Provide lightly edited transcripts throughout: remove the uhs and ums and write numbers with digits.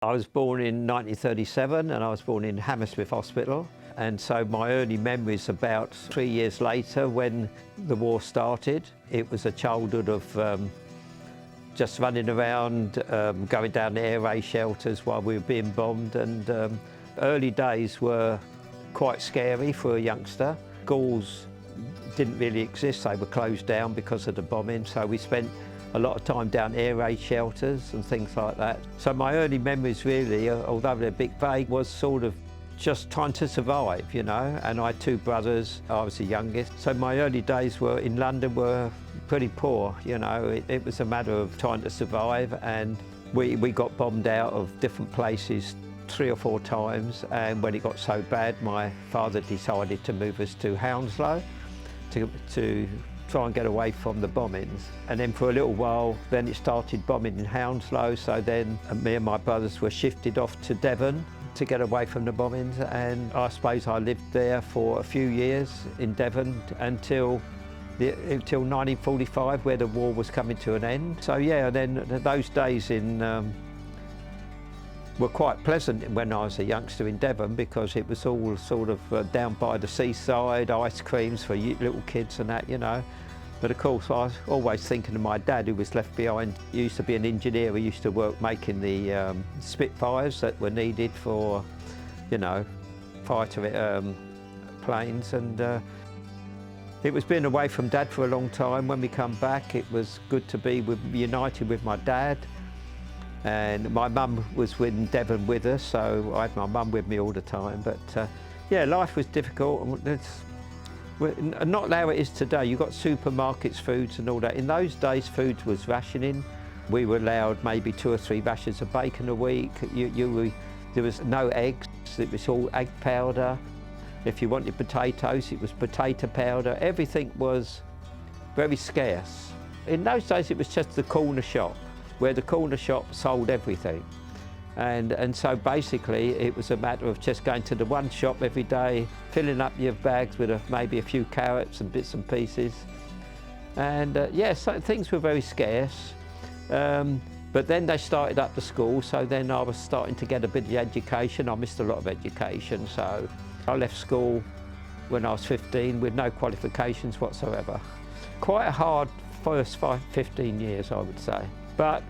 I was born in 1937 and I was born in Hammersmith Hospital. And so my early memories about 3 years later when the war started, it was a childhood of just running around, going down the air raid shelters while we were being bombed. And early days were quite scary for a youngster. Schools didn't really exist, they were closed down because of the bombing. So we spent a lot of time down air raid shelters and things like that. So my early memories really, although they're a bit vague, was sort of just trying to survive, you know. And I had two brothers, I was the youngest. So my early days were in London were pretty poor, you know. It was a matter of trying to survive, and we got bombed out of different places 3 or 4 times. And when it got so bad, my father decided to move us to Hounslow to try and get away from the bombings. And then for a little while, then it started bombing in Hounslow, so then me and my brothers were shifted off to Devon to get away from the bombings, and I suppose I lived there for a few years in Devon until 1945, where the war was coming to an end. So yeah, then those days were quite pleasant when I was a youngster in Devon, because it was all sort of down by the seaside, ice creams for little kids and that, you know. But of course, I was always thinking of my dad, who was left behind. He used to be an engineer. He used to work making the Spitfires that were needed for, you know, fighter planes. And it was being away from Dad for a long time. When we come back, it was good to be united with my dad. And my mum was in Devon with us, so I had my mum with me all the time. But yeah, life was difficult. Not how it is today. You've got supermarkets, foods and all that. In those days, food was rationing. We were allowed maybe 2 or 3 rations of bacon a week. There was no eggs, it was all egg powder. If you wanted potatoes, it was potato powder. Everything was very scarce. In those days, it was just the corner shop, where the corner shop sold everything. And so basically it was a matter of just going to the one shop every day, filling up your bags with maybe a few carrots and bits and pieces. And yeah, so things were very scarce. But then they started up the school, so then I was starting to get a bit of education. I missed a lot of education, so I left school when I was 15 with no qualifications whatsoever. Quite a hard first 15 years, I would say. But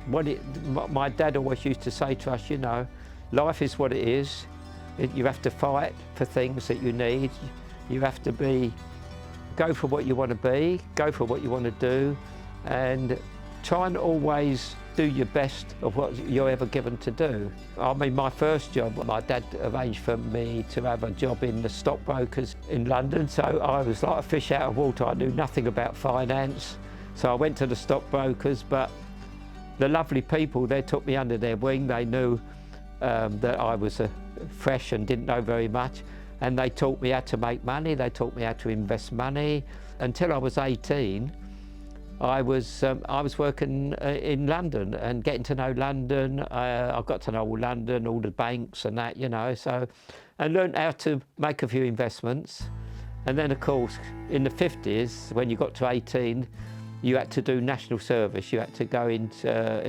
my dad always used to say to us, you know, life is what it is. You have to fight for things that you need. You have to go for what you want to be, go for what you want to do, and try and always do your best of what you're ever given to do. I mean, my first job, my dad arranged for me to have a job in the stockbrokers in London, so I was like a fish out of water. I knew nothing about finance, so I went to the stockbrokers, but the lovely people, they took me under their wing. They knew that I was fresh and didn't know very much, and they taught me how to make money, they taught me how to invest money. Until I was 18, I was working in London and getting to know London. I got to know all London, all the banks and that, you know, so, and learned how to make a few investments. And then of course, in the 50s, when you got to 18, you had to do national service. You had to go in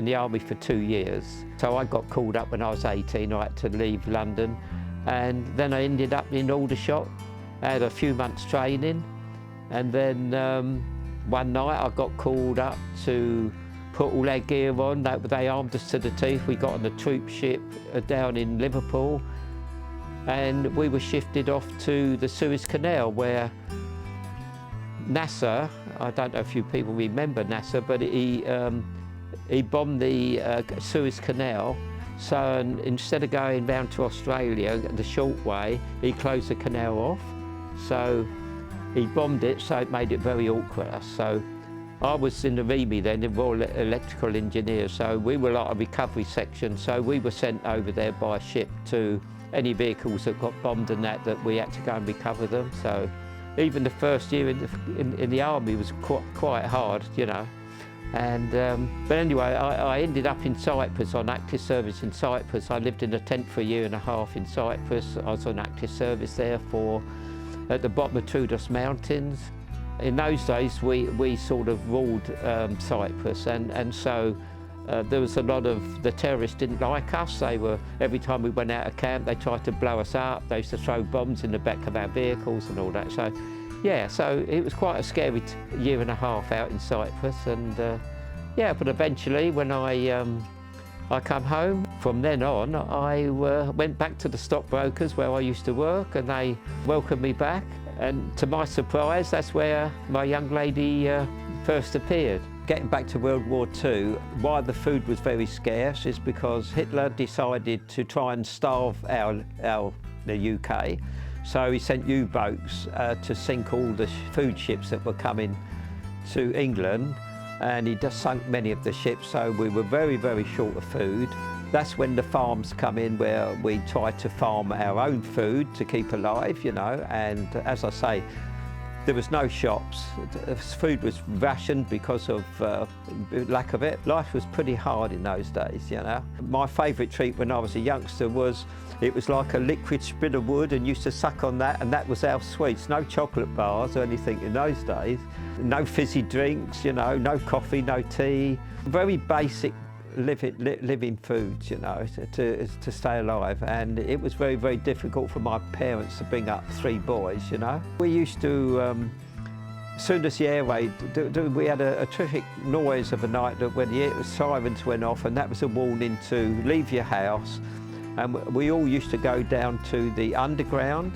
the army for 2 years. So I got called up when I was 18. I had to leave London, and then I ended up in Aldershot. I had a few months training, and then one night I got called up to put all our gear on. They armed us to the teeth. We got on the troop ship down in Liverpool, and we were shifted off to the Suez Canal, where Nasser, I don't know if you people remember Nasser, but he bombed the Suez Canal. So instead of going round to Australia the short way, he closed the canal off. So he bombed it, so it made it very awkward. So I was in the REME then, the Royal Electrical Engineers, so we were like a recovery section. So we were sent over there by ship to any vehicles that got bombed and that we had to go and recover them. So even the first year in the army was quite hard, you know. And but anyway, I ended up in Cyprus on active service in Cyprus. I lived in a tent for 1.5 years in Cyprus. I was on active service there at the bottom of Troodos Mountains. In those days, we sort of ruled Cyprus, and so There was a lot of, the terrorists didn't like us. They were, every time we went out of camp, they tried to blow us up. They used to throw bombs in the back of our vehicles and all that. So, yeah, so it was quite a scary year and a half out in Cyprus. And yeah, but eventually when I come home, from then on, I went back to the stockbrokers where I used to work, and they welcomed me back. And to my surprise, that's where my young lady first appeared. Getting back to World War II, why the food was very scarce is because Hitler decided to try and starve the UK. So he sent U-boats to sink all the food ships that were coming to England, and he just sunk many of the ships, so we were very, very short of food. That's when the farms come in, where we try to farm our own food to keep alive, you know, and as I say, there was no shops. Food was rationed because of lack of it. Life was pretty hard in those days, you know. My favourite treat when I was a youngster was, it was like a liquid spit of wood, and used to suck on that, and that was our sweets. No chocolate bars or anything in those days. No fizzy drinks, you know, no coffee, no tea. Very basic living foods, you know, to stay alive. And it was very, very difficult for my parents to bring up 3 boys, you know. We used to, as soon as the air raid, we had a terrific noise of a night that when the sirens went off, and that was a warning to leave your house. And we all used to go down to the underground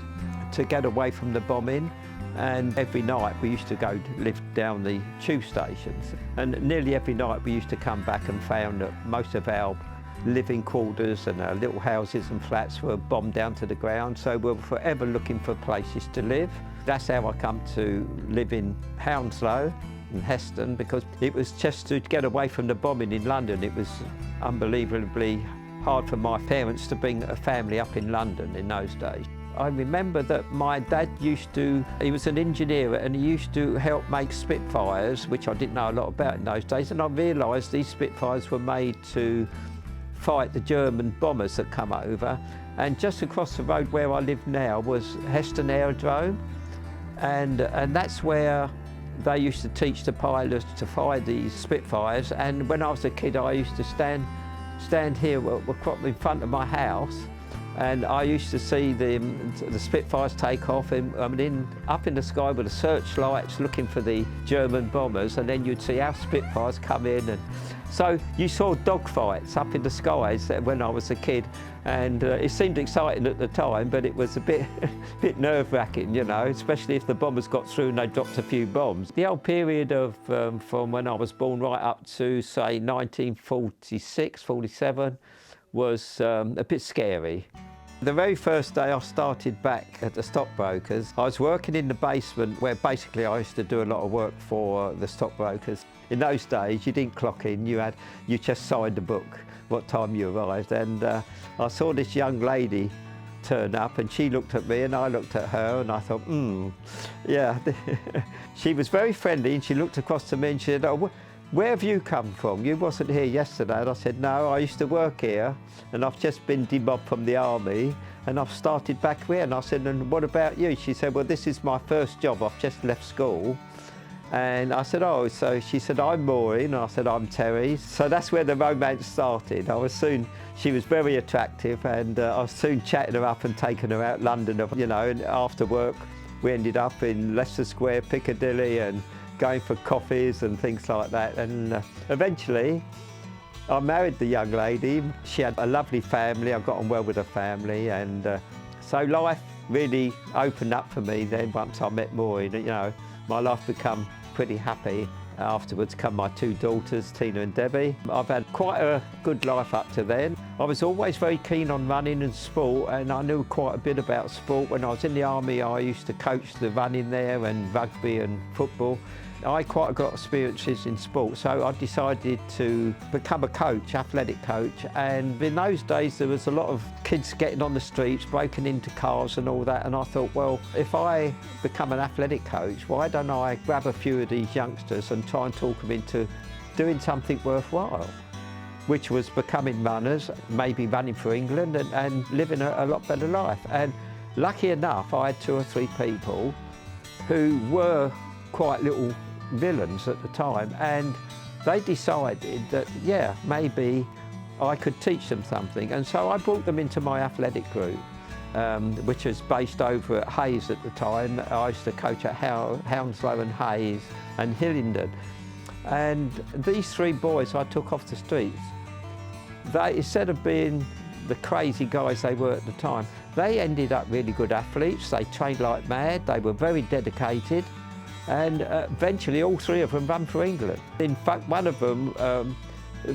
to get away from the bombing. And every night we used to go live down the tube stations. And nearly every night we used to come back and found that most of our living quarters and our little houses and flats were bombed down to the ground. So we were forever looking for places to live. That's how I come to live in Hounslow in Heston, because it was just to get away from the bombing in London. It was unbelievably hard for my parents to bring a family up in London in those days. I remember that my dad he was an engineer, and he used to help make Spitfires, which I didn't know a lot about in those days, and I realised these Spitfires were made to fight the German bombers that come over. And just across the road where I live now was Heston Aerodrome, and that's where they used to teach the pilots to fly these Spitfires. And when I was a kid, I used to stand here in front of my house, and I used to see the Spitfires take off, and up in the sky with the searchlights looking for the German bombers, and then you'd see our Spitfires come in. And so you saw dogfights up in the skies when I was a kid, and it seemed exciting at the time, but it was a bit nerve-wracking, you know, especially if the bombers got through and they dropped a few bombs. The old period of from when I was born right up to, say, 1946, 47 was a bit scary. The very first day I started back at the stockbrokers, I was working in the basement, where basically I used to do a lot of work for the stockbrokers. In those days, you didn't clock in, you just signed a book what time you arrived. And I saw this young lady turn up, and she looked at me and I looked at her, and I thought, yeah. She was very friendly, and she looked across to me and she said, "Oh, where have you come from? You wasn't here yesterday." And I said, "No, I used to work here, and I've just been demobbed from the army, and I've started back here." And I said, "And what about you?" She said, "Well, this is my first job. I've just left school." And I said, "Oh," so she said, "I'm Maureen." And I said, "I'm Terry." So that's where the romance started. She was very attractive, and I was soon chatting her up and taking her out London, you know, and after work we ended up in Leicester Square, Piccadilly, and going for coffees and things like that. And eventually I married the young lady. She had a lovely family. I got on well with her family, and so life really opened up for me then once I met Maureen. You know, my life became pretty happy. Afterwards come my 2 daughters, Tina and Debbie. I've had quite a good life up to then. I was always very keen on running and sport, and I knew quite a bit about sport. When I was in the army, I used to coach the running there, and rugby and football. I quite got experiences in sport, so I decided to become a coach, athletic coach. And in those days there was a lot of kids getting on the streets, breaking into cars and all that, and I thought, well, if I become an athletic coach, why don't I grab a few of these youngsters and try and talk them into doing something worthwhile, which was becoming runners, maybe running for England, and living a lot better life. And lucky enough, I had 2 or 3 people who were quite little villains at the time, and they decided that, yeah, maybe I could teach them something. And so I brought them into my athletic group, which was based over at Hayes at the time. I used to coach at Hounslow and Hayes and Hillingdon. And these three boys I took off the streets. They, instead of being the crazy guys they were at the time, they ended up really good athletes. They trained like mad, they were very dedicated, and eventually all three of them ran for England. In fact, one of them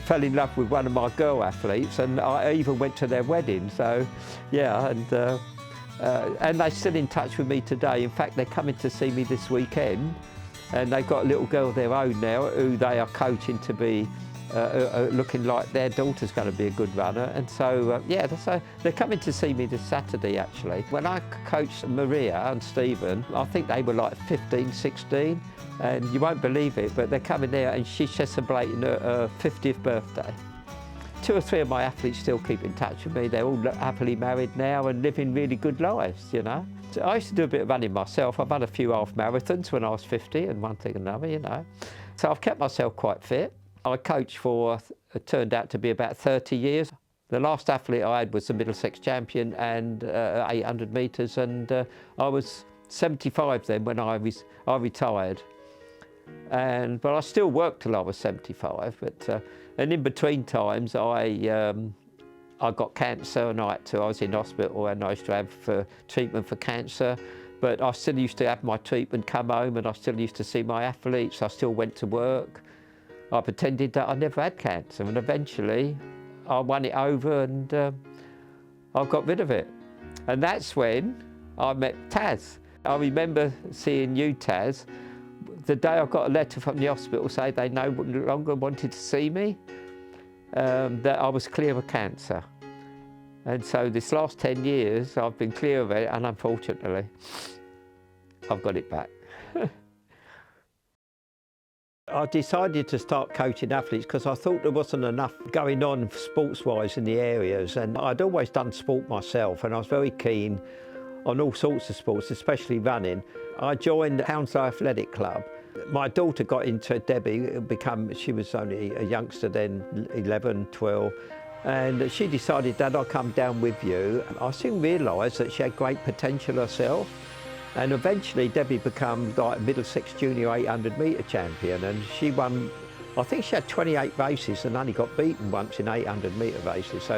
fell in love with one of my girl athletes, and I even went to their wedding. So, yeah, and they're still in touch with me today. In fact, they're coming to see me this weekend, and they've got a little girl of their own now who they are coaching to be looking like their daughter's going to be a good runner. And so, yeah, so they're coming to see me this Saturday, actually. When I coached Maria and Stephen, I think they were like 15, 16, and you won't believe it, but they're coming there and she's celebrating her 50th birthday. 2 or 3 of my athletes still keep in touch with me. They're all happily married now and living really good lives, you know. So I used to do a bit of running myself. I've run a few half marathons when I was 50 and one thing and another, you know. So I've kept myself quite fit. I coached for, it turned out to be about 30 years. The last athlete I had was the Middlesex champion and 800 metres, and I was 75 then when I retired. But I still worked till I was 75. And in between times, I got cancer and I was in hospital and I used to have treatment for cancer. But I still used to have my treatment, come home, and I still used to see my athletes. I still went to work. I pretended that I never had cancer, and eventually I won it over and I got rid of it. And that's when I met Taz. I remember seeing you, Taz, the day I got a letter from the hospital saying they no longer wanted to see me, that I was clear of cancer. And so this last 10 years I've been clear of it, and unfortunately I've got it back. I decided to start coaching athletes because I thought there wasn't enough going on sports-wise in the areas, and I'd always done sport myself and I was very keen on all sorts of sports, especially running. I joined the Hounslow Athletic Club. My daughter got into Debbie, she was only a youngster then, 11, 12, and she decided that I'd come down with you. I soon realised that she had great potential herself. And eventually Debbie became like Middlesex Junior 800 metre champion, and she won, I think she had 28 races and only got beaten once in 800 metre races.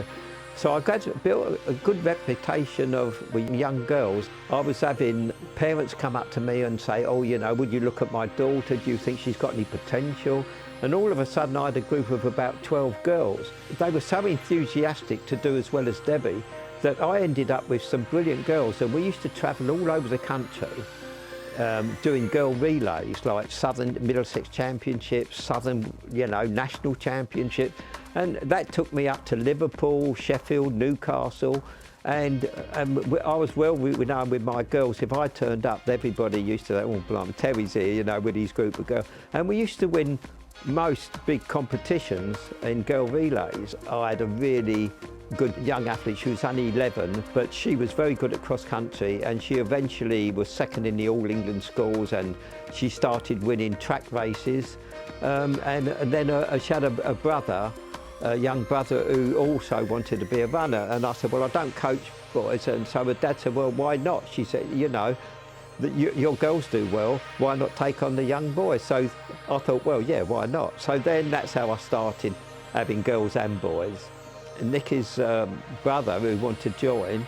So I built a good reputation with young girls. I was having parents come up to me and say, oh, you know, would you look at my daughter? Do you think she's got any potential? And all of a sudden I had a group of about 12 girls. They were so enthusiastic to do as well as Debbie that I ended up with some brilliant girls, and we used to travel all over the country doing girl relays like Southern Middlesex Championships, Southern, you know, National Championship, and that took me up to Liverpool, Sheffield, Newcastle, and I was well renowned with my girls. If I turned up, everybody used to say, oh, blimey, Terry's here, you know, with his group of girls, and we used to win most big competitions in girl relays. I had a really good young athlete. She was only 11, but she was very good at cross country, and she eventually was second in the All England schools, and she started winning track races. And then she had a brother, a young brother, who also wanted to be a runner. And I said, well, I don't coach boys. And so her dad said, well, why not? She said, you know, your girls do well, why not take on the young boys? So I thought, well, yeah, why not? So then that's how I started having girls and boys. Nicky's brother, who wanted to join,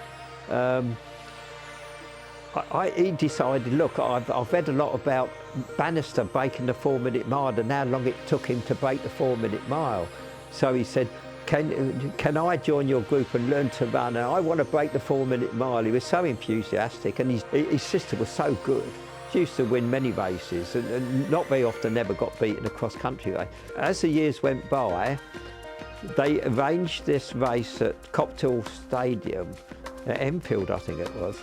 he decided, look, I've read a lot about Bannister breaking the 4-minute mile and how long it took him to break the 4-minute mile. So he said, can I join your group and learn to run? And I want to break the 4-minute mile. He was so enthusiastic, and his sister was so good. She used to win many races and not very often ever got beaten a cross-country race. As the years went by, they arranged this race at Copthall Stadium, at Enfield I think it was,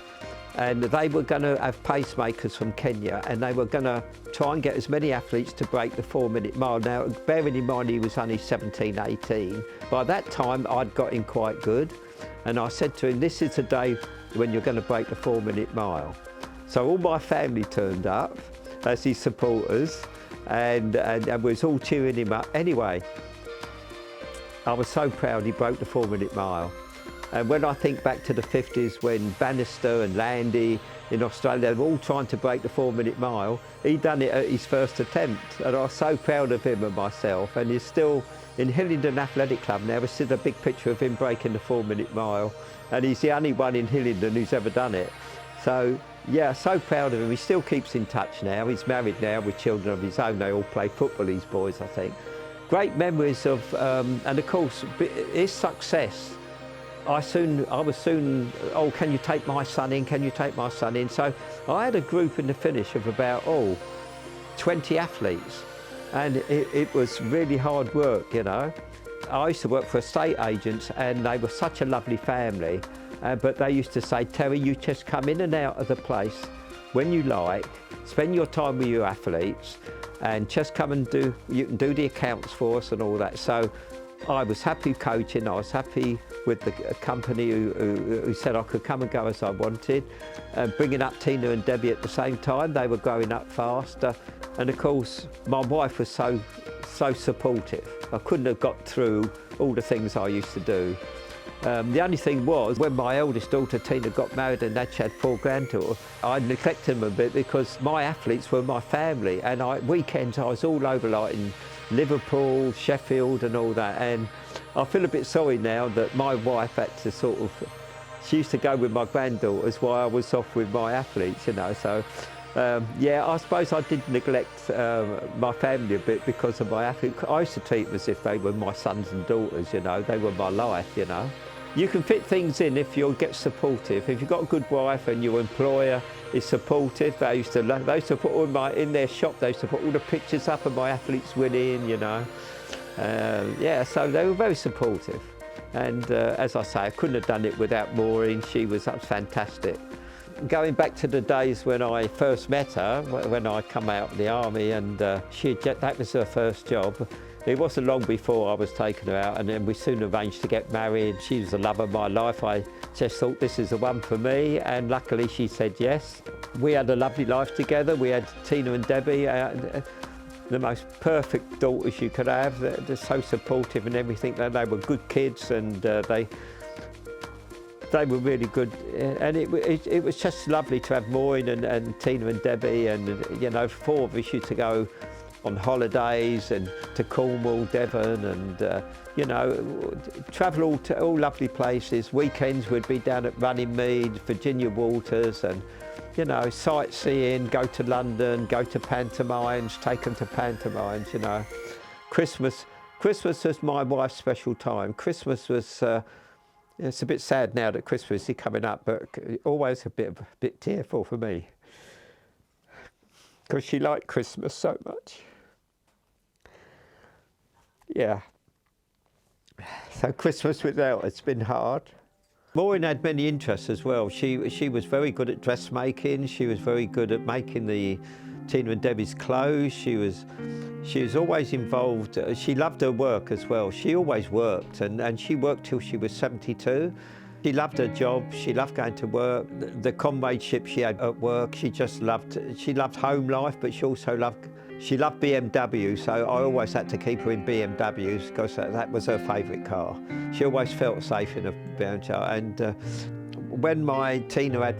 and they were going to have pacemakers from Kenya, and they were going to try and get as many athletes to break the 4-minute mile. Now, bearing in mind he was only 17, 18, by that time I'd got him quite good, and I said to him, this is the day when you're going to break the 4-minute mile. So all my family turned up as his supporters, and we was all cheering him up. Anyway, I was so proud he broke the 4-minute mile. And when I think back to the 50s, when Bannister and Landy in Australia, they were all trying to break the 4-minute mile, he done it at his first attempt. And I was so proud of him and myself. And he's still in Hillingdon Athletic Club now. There's still a big picture of him breaking the 4-minute mile. And he's the only one in Hillingdon who's ever done it. So, yeah, so proud of him. He still keeps in touch now. He's married now with children of his own. They all play football, these boys, I think. Great memories of, and of course, his success. I was soon, oh, can you take my son in? Can you take my son in? So I had a group in the finish of about, 20 athletes. And it was really hard work, you know. I used to work for estate agents, and they were such a lovely family. But they used to say, Terry, you just come in and out of the place when you like, spend your time with your athletes, and just come and you can do the accounts for us and all that. So I was happy coaching, I was happy with the company who said I could come and go as I wanted. Bringing up Tina and Debbie at the same time, they were growing up faster. And of course, my wife was so supportive. I couldn't have got through all the things I used to do. The only thing was, when my eldest daughter Tina got married and she had 4 granddaughters, I neglected them a bit because my athletes were my family, and weekends I was all over, like in Liverpool, Sheffield and all that, and I feel a bit sorry now that my wife had to she used to go with my granddaughters while I was off with my athletes, you know, so yeah, I suppose I did neglect my family a bit because of my athletes. I used to treat them as if they were my sons and daughters, you know, they were my life, you know. You can fit things in if you get supportive. If you've got a good wife and your employer is supportive, they used to put all in their shop, they used to put all the pictures up of my athletes winning, you know. Yeah, so they were very supportive. And as I say, I couldn't have done it without Maureen. She was fantastic. Going back to the days when I first met her, when I come out of the army, and that was her first job. It wasn't long before I was taking her out, and then we soon arranged to get married. She was the love of my life. I just thought this is the one for me, and luckily she said yes. We had a lovely life together. We had Tina and Debbie, the most perfect daughters you could have. They're so supportive and everything. They were good kids, and they were really good, and it was just lovely to have Maureen and Tina and Debbie, and you know, 4 of us used to go on holidays and to Cornwall, Devon, and you know, travel all lovely places. Weekends we'd be down at Runnymede, Virginia Waters, and you know, sightseeing, go to London, go to pantomimes, take them to pantomimes, you know. Christmas was my wife's special time. Christmas was, it's a bit sad now that Christmas is coming up, but always a bit tearful for me, because she liked Christmas so much. Yeah. So Christmas without, it's been hard. Maureen had many interests as well. She was very good at dressmaking. She was very good at making the Tina and Debbie's clothes. She was always involved. She loved her work as well. She always worked, and she worked till she was 72. She loved her job. She loved going to work. The comradeship she had at work. She loved home life, but she also loved BMW, so I always had to keep her in BMWs because that was her favourite car. She always felt safe in a BMW. And when my Tina had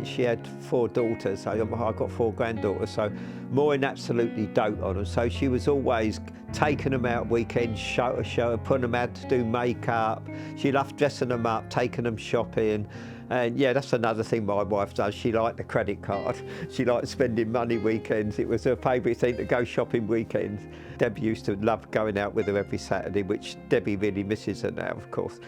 she had 4 daughters, so I got 4 granddaughters, so Maureen absolutely doted on them. So she was always taking them out weekends, putting them out to do makeup. She loved dressing them up, taking them shopping. And yeah, that's another thing my wife does. She liked the credit card. She liked spending money weekends. It was her favourite thing to go shopping weekends. Debbie used to love going out with her every Saturday, which Debbie really misses her now, of course.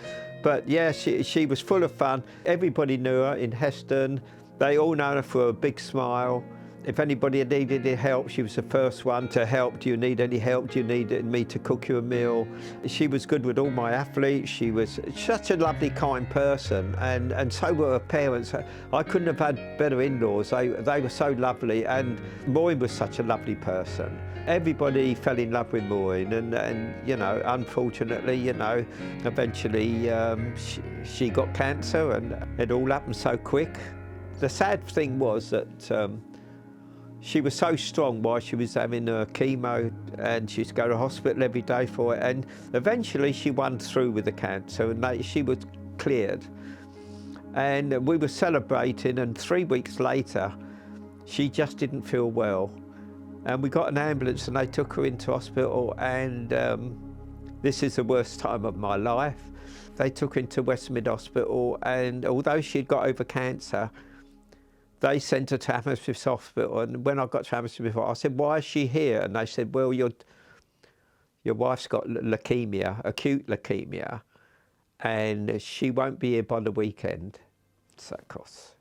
But yeah, she was full of fun. Everybody knew her in Heston. They all know her for a big smile. If anybody needed any help, she was the first one to help. Do you need any help? Do you need me to cook you a meal? She was good with all my athletes. She was such a lovely, kind person, and so were her parents. I couldn't have had better in-laws. They were so lovely, and Maureen was such a lovely person. Everybody fell in love with Maureen, and you know, unfortunately, you know, eventually she got cancer, and it all happened so quick. The sad thing was that She was so strong while she was having her chemo, and she used to go to hospital every day for it, and eventually she won through with the cancer, and she was cleared. And we were celebrating, and 3 weeks later, she just didn't feel well. And we got an ambulance and they took her into hospital, and this is the worst time of my life. They took her into West Mid Hospital, and although she'd got over cancer, they sent her to Hammersmith Hospital. And when I got to Hammersmith, I said, "Why is she here?" And they said, "Well, your wife's got leukemia, acute leukemia, and she won't be here by the weekend." So of course,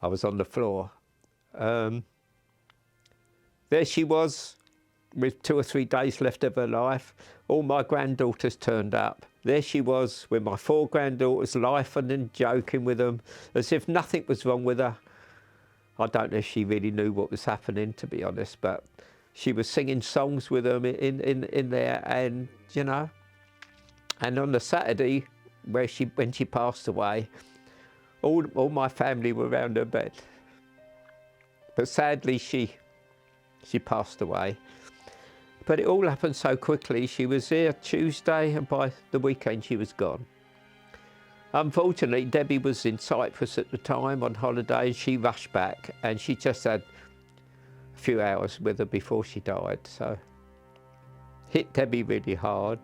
I was on the floor. There she was, with 2 or 3 days left of her life. All my granddaughters turned up. There she was with my 4 granddaughters, laughing and joking with them, as if nothing was wrong with her. I don't know if she really knew what was happening, to be honest, but she was singing songs with them in there, and you know. And on the Saturday, when she passed away, all my family were around her bed. But sadly, she passed away. But it all happened so quickly. She was here Tuesday, and by the weekend she was gone. Unfortunately, Debbie was in Cyprus at the time on holiday, and she rushed back, and she just had a few hours with her before she died. So hit Debbie really hard,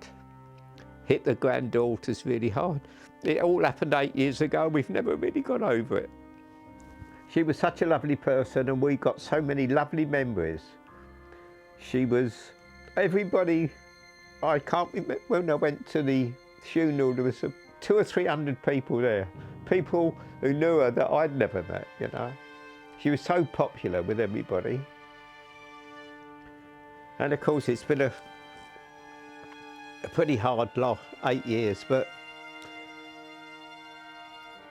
hit the granddaughters really hard. It all happened 8 years ago. We've never really got over it. She was such a lovely person, and we got so many lovely memories. She was, everybody, I can't remember, when I went to the funeral, there was 200 or 300 people there. People who knew her that I'd never met, you know. She was so popular with everybody. And of course, it's been a pretty hard 8 years, but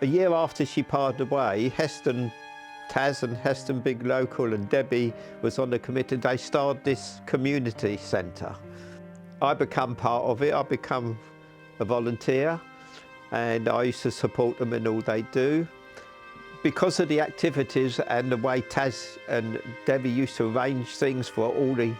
a year after she passed away, Taz and Heston Big Local and Debbie was on the committee. They started this community centre. I become part of it. I become a volunteer, and I used to support them in all they do. Because of the activities and the way Taz and Debbie used to arrange things for all the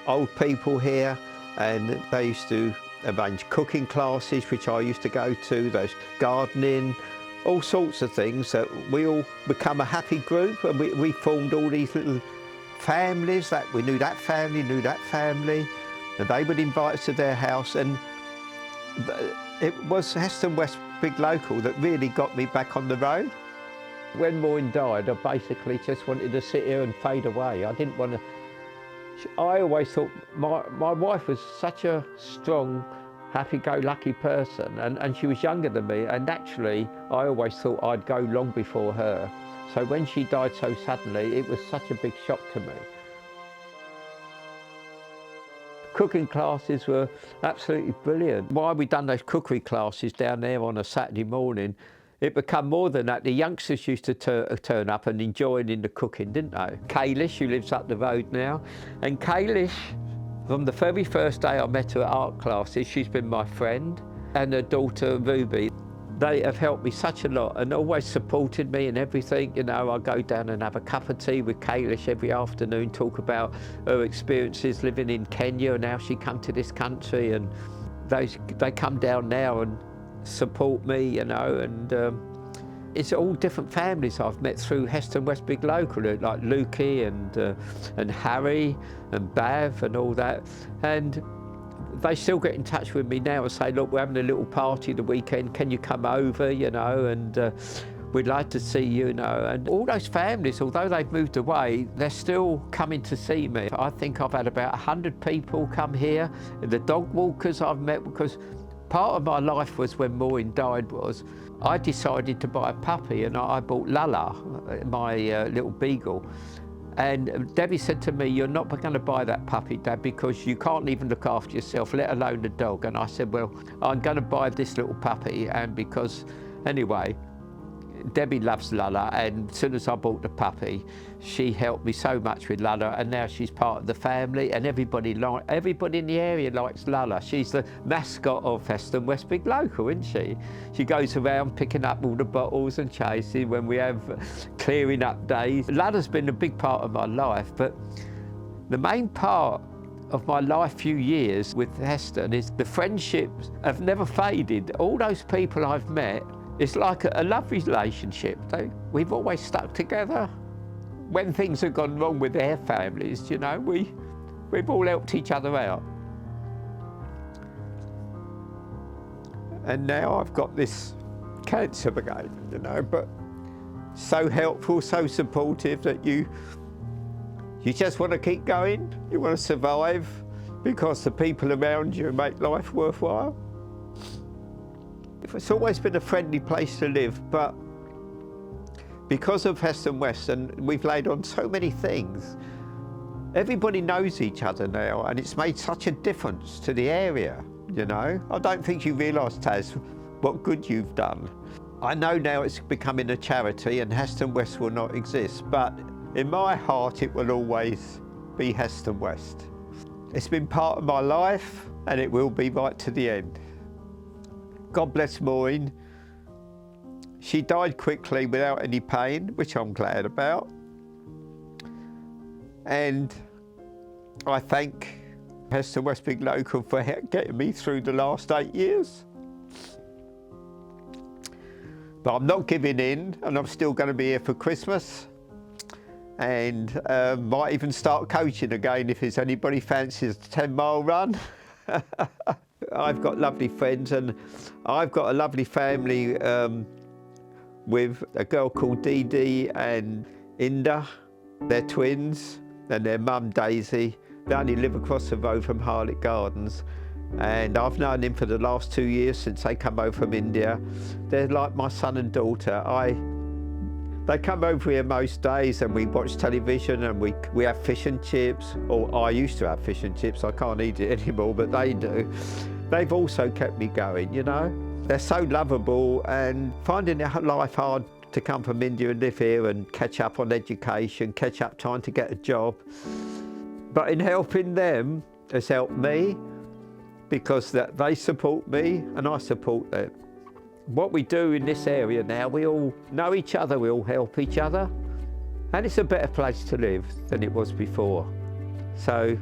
old people here, and they used to arrange cooking classes, which I used to go to, those gardening, all sorts of things, that we all become a happy group, and we formed all these little families that we knew that family, and they would invite us to their house. And it was Heston West Big Local that really got me back on the road. When Maureen died, I basically just wanted to sit here and fade away. I didn't want to. I always thought my wife was such a strong, happy-go-lucky person, and she was younger than me, and naturally I always thought I'd go long before her. So when she died so suddenly, it was such a big shock to me. Cooking classes were absolutely brilliant. While we'd done those cookery classes down there on a Saturday morning, it became more than that. The youngsters used to turn up and enjoy in the cooking, didn't they? Kaylish, who lives up the road now, and Kaylish, from the very first day I met her at art classes, she's been my friend, and her daughter Ruby. They have helped me such a lot and always supported me in everything. You know, I go down and have a cup of tea with Kaylish every afternoon, talk about her experiences living in Kenya and how she come to this country, and they come down now and support me, you know, and it's all different families I've met through Heston West Big Local, like Lukey and Harry and Bav and all that. And they still get in touch with me now and say, look, we're having a little party the weekend, can you come over, you know, and we'd like to see you, you know. And all those families, although they've moved away, they're still coming to see me. I think I've had about 100 people come here, the dog walkers I've met, because part of my life was when Maureen died was I decided to buy a puppy, and I bought Lala, my little beagle. And Debbie said to me, you're not going to buy that puppy, Dad, because you can't even look after yourself, let alone the dog. And I said, well, I'm going to buy this little puppy, and because, anyway, Debbie loves Lala, and as soon as I bought the puppy, she helped me so much with Lala, and now she's part of the family, and everybody in the area likes Lala. She's the mascot of Heston West Big Local, isn't she? She goes around picking up all the bottles and chasing when we have clearing up days. Lala's been a big part of my life, but the main part of my life few years with Heston is the friendships have never faded. All those people I've met, it's like a love relationship. We've always stuck together. When things have gone wrong with their families, you know, we've all helped each other out. And now I've got this cancer again, you know, but so helpful, so supportive that you just want to keep going, you want to survive because the people around you make life worthwhile. It's always been a friendly place to live, but because of Heston West, and we've laid on so many things, everybody knows each other now, and it's made such a difference to the area, you know. I don't think you realise, Taz, what good you've done. I know now it's becoming a charity and Heston West will not exist, but in my heart it will always be Heston West. It's been part of my life and it will be right to the end. God bless Maureen. She died quickly without any pain, which I'm glad about. And I thank Heston West Big Local for getting me through the last 8 years. But I'm not giving in, and I'm still going to be here for Christmas. And might even start coaching again if there's anybody fancies a 10-mile run. I've got lovely friends, and I've got a lovely family with a girl called Dee Dee and Inda. They're twins, and their mum Daisy. They only live across the road from Harlett Gardens, and I've known them for the last 2 years since they come over from India. They're like my son and daughter. They come over here most days and we watch television and we have fish and chips, or I used to have fish and chips. I can't eat it anymore, but they do. They've also kept me going, you know. They're so lovable, and finding life hard to come from India and live here and catch up on education, catch up trying to get a job. But in helping them has helped me, because they support me and I support them. What we do in this area now, we all know each other, we all help each other, and it's a better place to live than it was before. So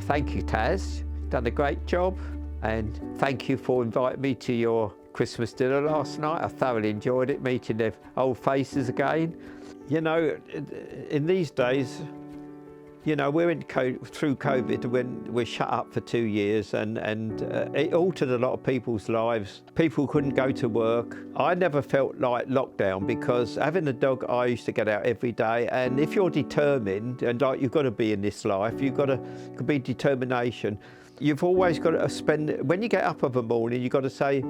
thank you, Taz, you've done a great job, and thank you for inviting me to your Christmas dinner last night. I thoroughly enjoyed it, meeting their old faces again. You know, in these days, you know, we're through COVID when we're shut up for 2 years, and it altered a lot of people's lives. People couldn't go to work. I never felt like lockdown, because having a dog, I used to get out every day, and if you're determined, and like you've got to be in this life, you've got to be determination. You've always got to spend, when you get up of a morning, you've got to say,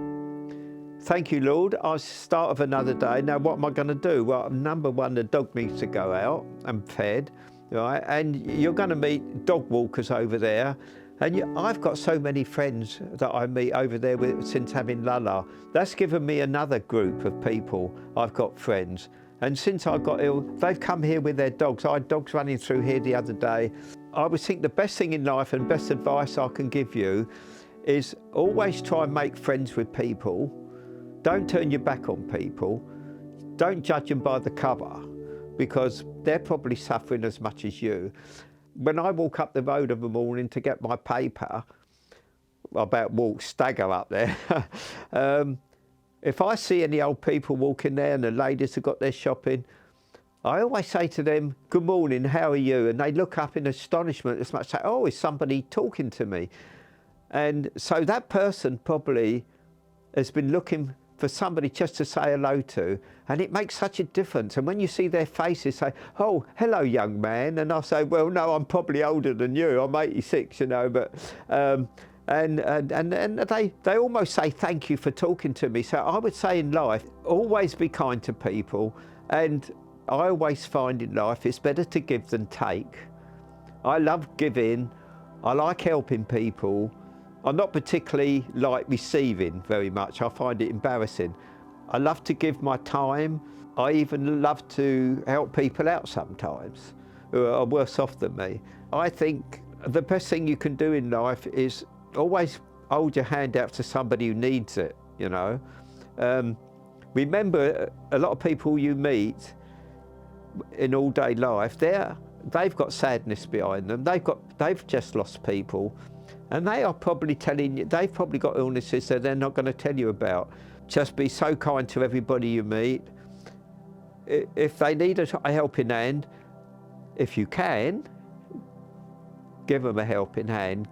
thank you, Lord, I'll start of another day. Now what am I going to do? Well, number one, the dog needs to go out and fed. Right, and you're going to meet dog walkers over there, and I've got so many friends that I meet over there since having Lala. That's given me another group of people. I've got friends, and since I got ill, they've come here with their dogs. I had dogs running through here the other day. I would think the best thing in life and best advice I can give you is always try and make friends with people. Don't turn your back on people. Don't judge them by the cover, because they're probably suffering as much as you. When I walk up the road of a morning to get my paper, stagger up there, if I see any old people walking there and the ladies have got their shopping, I always say to them, good morning, how are you? And they look up in astonishment as much, say, oh, is somebody talking to me? And so that person probably has been looking for somebody just to say hello to, and it makes such a difference. And when you see their faces say, oh, hello, young man, and I say, well, no, I'm probably older than you, I'm 86, you know, but, and they almost say thank you for talking to me. So I would say in life, always be kind to people, and I always find in life it's better to give than take. I love giving, I like helping people. I'm not particularly like receiving very much. I find it embarrassing. I love to give my time. I even love to help people out sometimes who are worse off than me. I think the best thing you can do in life is always hold your hand out to somebody who needs it, you know. Remember, a lot of people you meet in all-day life, they've got sadness behind them. They've just lost people, and they are probably telling you, they've probably got illnesses that they're not going to tell you about. Just be so kind to everybody you meet. If they need a helping hand, if you can, give them a helping hand.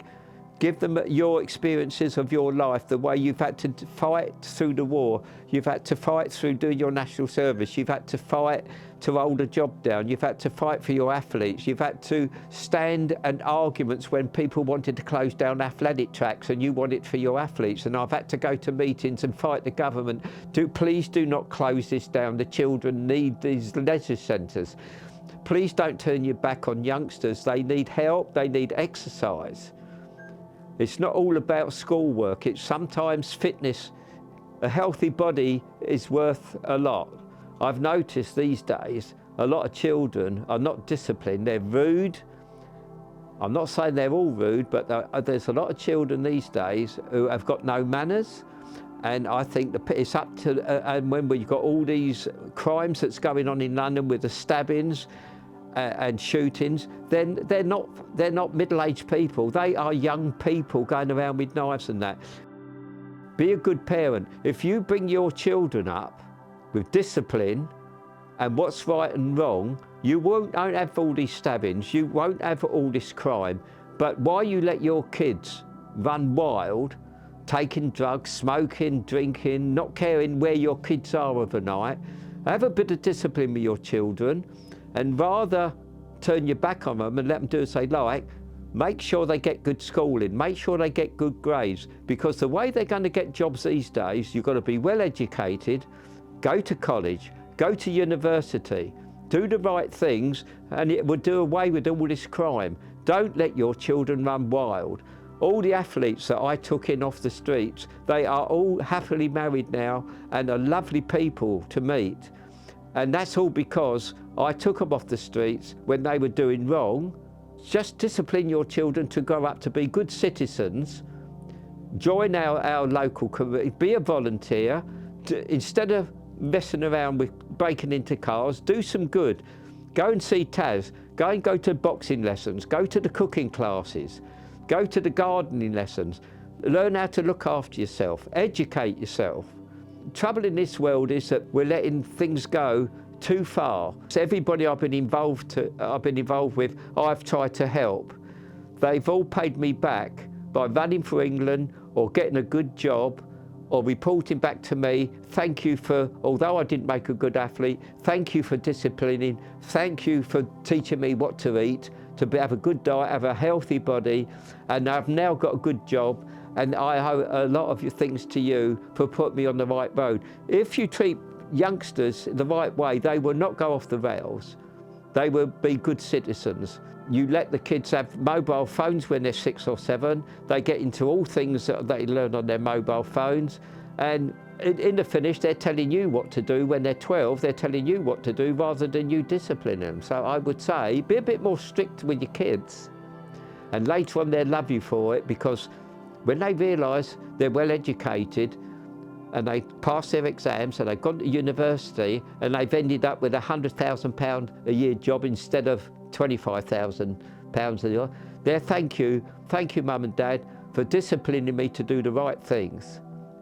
Give them your experiences of your life, the way you've had to fight through the war, you've had to fight through doing your national service, you've had to fight to hold a job down, you've had to fight for your athletes, you've had to stand and arguments when people wanted to close down athletic tracks and you want it for your athletes, and I've had to go to meetings and fight the government. Please do not close this down. The children need these leisure centres. Please don't turn your back on youngsters. They need help, they need exercise. It's not all about schoolwork, it's sometimes fitness. A healthy body is worth a lot. I've noticed these days, a lot of children are not disciplined, they're rude. I'm not saying they're all rude, but there's a lot of children these days who have got no manners. And I think it's up to, and when we've got all these crimes that's going on in London with the stabbings, and shootings, then they're not middle-aged people. They are young people going around with knives and that. Be a good parent. If you bring your children up with discipline and what's right and wrong, you won't have all these stabbings, you won't have all this crime. But while you let your kids run wild, taking drugs, smoking, drinking, not caring where your kids are overnight, have a bit of discipline with your children. And rather turn your back on them and let them do as they like, make sure they get good schooling, make sure they get good grades, because the way they're going to get jobs these days, you've got to be well educated, go to college, go to university, do the right things, and it will do away with all this crime. Don't let your children run wild. All the athletes that I took in off the streets, they are all happily married now and are lovely people to meet. And that's all because I took them off the streets when they were doing wrong. Just discipline your children to grow up to be good citizens. Join our local community, be a volunteer. Instead of messing around with breaking into cars, do some good. Go and see Taz, go to boxing lessons, go to the cooking classes, go to the gardening lessons. Learn how to look after yourself, educate yourself. Trouble in this world is that we're letting things go too far. So everybody I've been involved with, I've tried to help. They've all paid me back by running for England or getting a good job or reporting back to me, thank you for, although I didn't make a good athlete, thank you for disciplining, thank you for teaching me what to eat, to have a good diet, have a healthy body, and I've now got a good job. And I owe a lot of your things to you for putting me on the right road. If you treat youngsters the right way, they will not go off the rails. They will be good citizens. You let the kids have mobile phones when they're 6 or 7. They get into all things that they learn on their mobile phones. And in the finish, they're telling you what to do. When they're 12, they're telling you what to do rather than you discipline them. So I would say, be a bit more strict with your kids. And later on, they'll love you for it, because when they realise they're well educated and they pass their exams and they've gone to university and they've ended up with £100,000 a year job instead of £25,000 a year, they're thank you mum and dad for disciplining me to do the right things.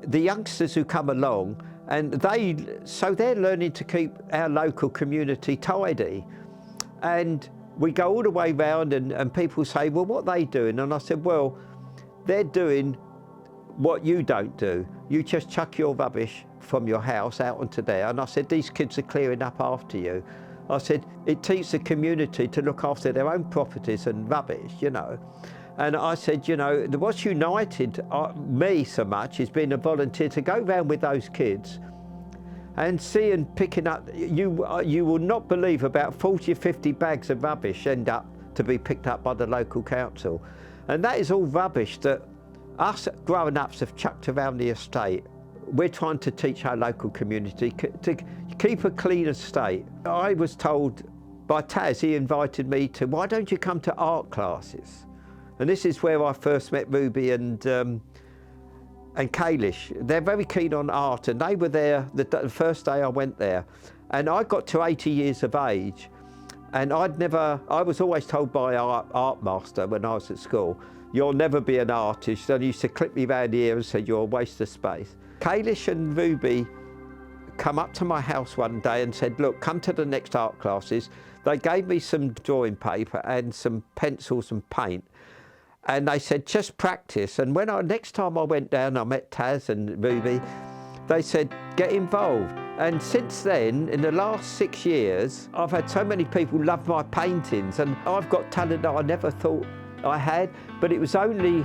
The youngsters who come along, and they're learning to keep our local community tidy. And we go all the way round and people say, well, what are they doing? And I said, well, they're doing what you don't do. You just chuck your rubbish from your house out onto there. And I said, these kids are clearing up after you. I said, it teaches the community to look after their own properties and rubbish, you know. And I said, you know, what's united me so much is being a volunteer to go round with those kids and see and picking up, you will not believe about 40 or 50 bags of rubbish end up to be picked up by the local council. And that is all rubbish that us grown-ups have chucked around the estate we're trying to teach our local community to keep a clean estate. I was told by Taz, he invited me to, why don't you come to art classes? And this is where I first met Ruby and Kalish. They're very keen on art, and they were there the first day I went there. And I got to 80 years of age, and I was always told by our art master when I was at school, you'll never be an artist. And he used to clip me round the ear and said, you're a waste of space. Kalish and Ruby come up to my house one day and said, look, come to the next art classes. They gave me some drawing paper and some pencils and paint. And they said, just practice. And when next time I went down, I met Taz and Ruby, they said, get involved. And since then, in the last 6 years, I've had so many people love my paintings, and I've got talent that I never thought I had, but it was only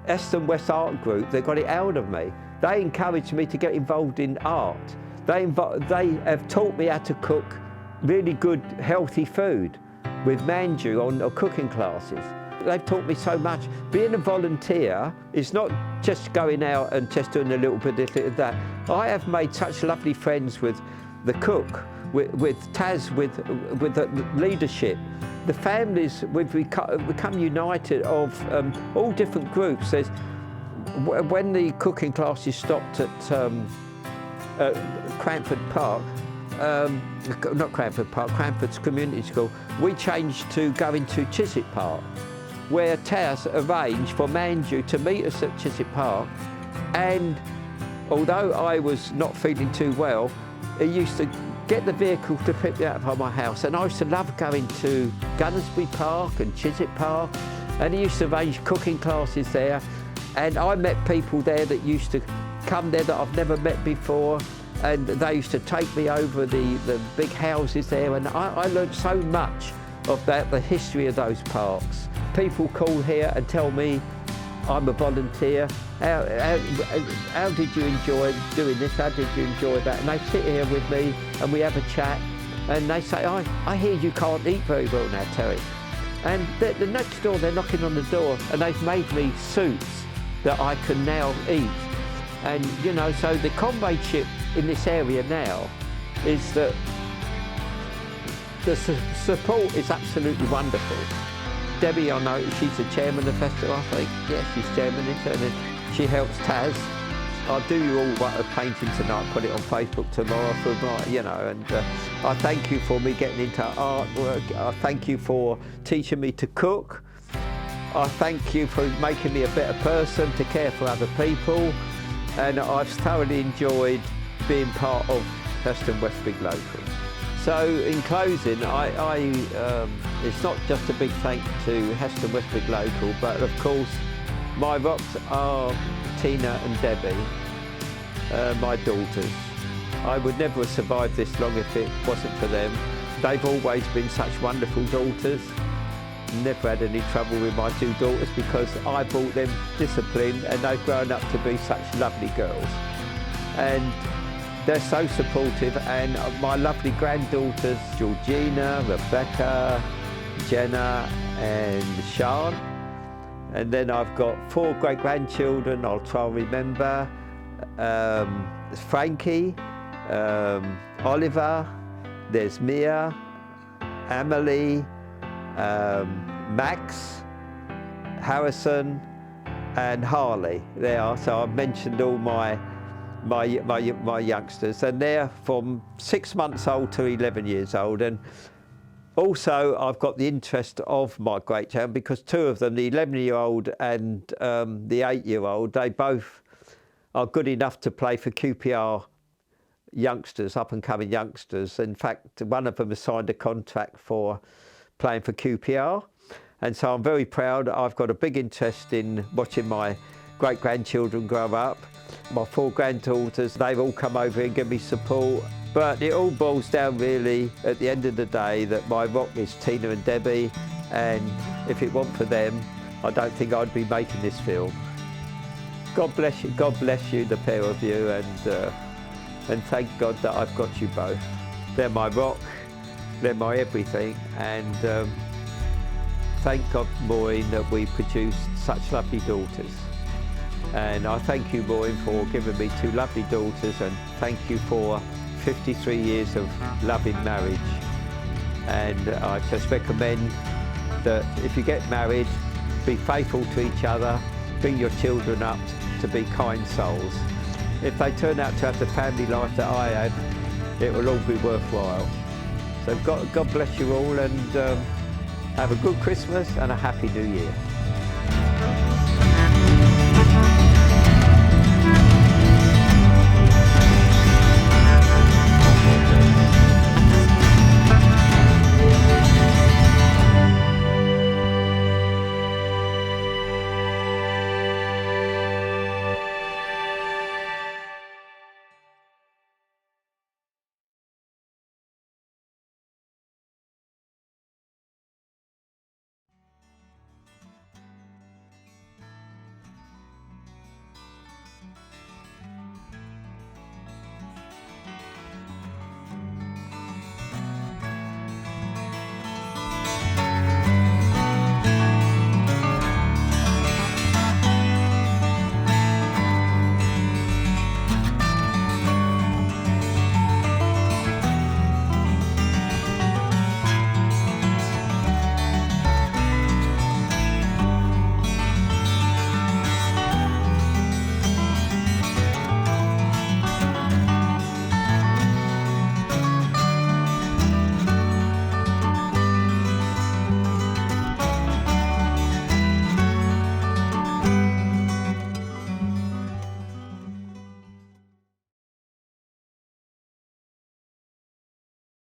Eston West Art Group that got it out of me. They encouraged me to get involved in art. They have taught me how to cook really good, healthy food with manju on cooking classes. They've taught me so much. Being a volunteer is not just going out and just doing a little bit of this, that. I have made such lovely friends with the cook, with Taz, with the leadership. The families, we've become united of all different groups. When the cooking classes stopped at Cranford Park, not Cranford Park, Cranford's Community School, we changed to going to Chiswick Park, where Taz arranged for Manju to meet us at Chiswick Park. And although I was not feeling too well, he used to get the vehicle to pick me up from my house. And I used to love going to Gunnersbury Park and Chiswick Park. And he used to arrange cooking classes there. And I met people there that used to come there that I've never met before. And they used to take me over the big houses there. And I learned so much about the history of those parks. People call here and tell me I'm a volunteer. How did you enjoy doing this? How did you enjoy that? And they sit here with me and we have a chat. And they say, I hear you can't eat very well now, Terry. And the next door, they're knocking on the door and they've made me soups that I can now eat. And, you know, so the comradeship in this area now is that the support is absolutely wonderful. Debbie, I know she's the chairman of the festival, I think. Yes, she's chairman, and she helps Taz. I'll do you all a painting tonight, put it on Facebook tomorrow for my, you know, and I thank you for me getting into artwork. I thank you for teaching me to cook. I thank you for making me a better person, to care for other people. And I've thoroughly enjoyed being part of Heston West Big Local. So in closing, it's not just a big thank to Heston West Big Local, but of course my rocks are Tina and Debbie, my daughters. I would never have survived this long if it wasn't for them. They've always been such wonderful daughters. Never had any trouble with my two daughters because I brought them discipline and they've grown up to be such lovely girls. And they're so supportive, and my lovely granddaughters, Georgina, Rebecca, Jenna and Sean. And then I've got 4 great-grandchildren, I'll try and remember. Frankie, Oliver, there's Mia, Emily, Max, Harrison and Harley. They are, so I've mentioned all my youngsters, and they're from 6 months old to 11 years old. And also I've got the interest of my great-grand, because 2 of them, the 11-year-old and the 8-year-old, they both are good enough to play for QPR youngsters, up-and-coming youngsters. In fact, one of them has signed a contract for playing for QPR, and so I'm very proud. I've got a big interest in watching my great-grandchildren grow up. My 4 granddaughters, they've all come over and give me support. But it all boils down really, at the end of the day, that my rock is Tina and Debbie, and if it weren't for them, I don't think I'd be making this film. God bless you, the pair of you, and thank God that I've got you both. They're my rock, they're my everything, and thank God, Maureen, that we produced such lovely daughters. And I thank you, Maureen, for giving me 2 lovely daughters, and thank you for 53 years of loving marriage. And I just recommend that if you get married, be faithful to each other, bring your children up to be kind souls. If they turn out to have the family life that I had, it will all be worthwhile. So God bless you all, and have a good Christmas and a happy New Year.